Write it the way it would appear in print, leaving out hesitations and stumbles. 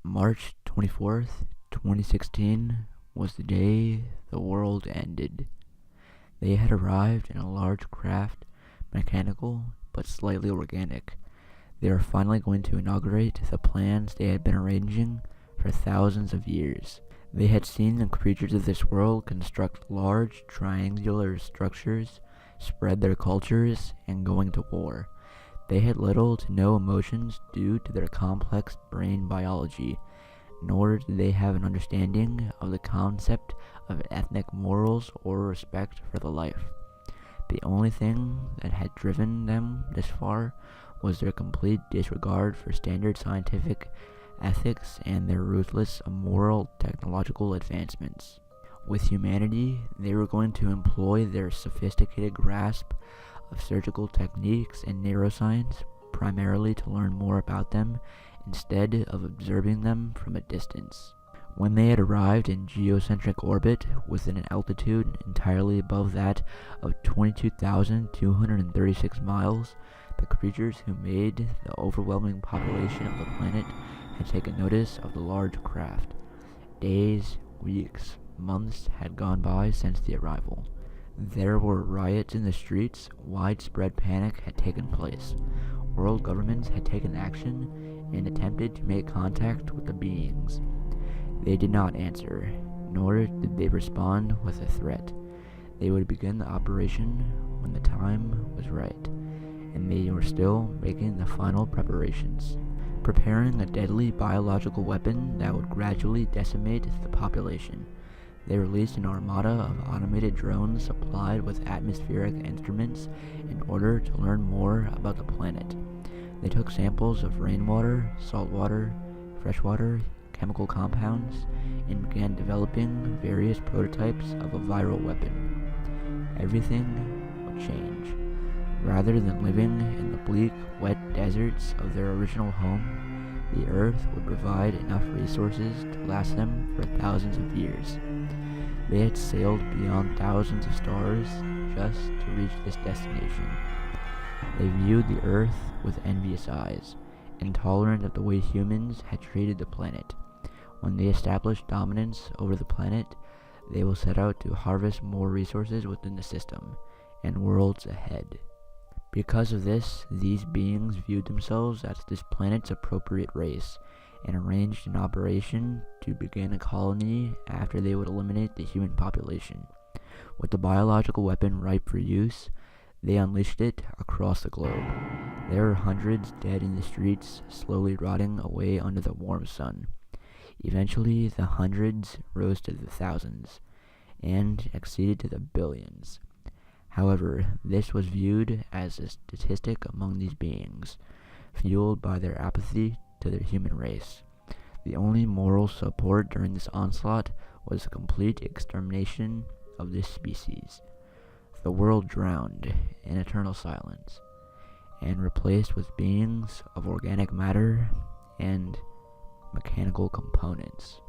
March 24th, 2016 was the day the world ended. They had arrived in a large craft, mechanical but slightly organic. They were finally going to inaugurate the plans they had been arranging for thousands of years. They had seen the creatures of this world construct large triangular structures, spread their cultures, and going to war. They had little to no emotions due to their complex brain biology, nor did they have an understanding of the concept of ethnic morals or respect for the life. The only thing that had driven them this far was their complete disregard for standard scientific ethics and their ruthless, immoral technological advancements. With humanity, they were going to employ their sophisticated grasp of surgical techniques and neuroscience primarily to learn more about them instead of observing them from a distance. When they had arrived in geocentric orbit within an altitude entirely above that of 22,236 miles, the creatures who made the overwhelming population of the planet had taken notice of the large craft. Days, weeks, months had gone by since the arrival. There were riots in the streets, widespread panic had taken place. World governments had taken action and attempted to make contact with the beings. They did not answer, nor did they respond with a threat. They would begin the operation when the time was right, and they were still making the final preparations, preparing a deadly biological weapon that would gradually decimate the population. They released an armada of automated drones supplied with atmospheric instruments in order to learn more about the planet. They took samples of rainwater, saltwater, freshwater, chemical compounds, and began developing various prototypes of a viral weapon. Everything would change. Rather than living in the bleak, wet deserts of their original home, the Earth would provide enough resources to last them for thousands of years. They had sailed beyond thousands of stars just to reach this destination. They viewed the Earth with envious eyes, intolerant of the way humans had treated the planet. When they established dominance over the planet, they will set out to harvest more resources within the system, and worlds ahead. Because of this, these beings viewed themselves as this planet's appropriate race, and arranged an operation to begin a colony after they would eliminate the human population. With the biological weapon ripe for use, they unleashed it across the globe. There were hundreds dead in the streets, slowly rotting away under the warm sun. Eventually, the hundreds rose to the thousands, and exceeded to the billions. However, this was viewed as a statistic among these beings, fueled by their apathy to their human race. The only moral support during this onslaught was the complete extermination of this species. The world drowned in eternal silence, and replaced with beings of organic matter and mechanical components.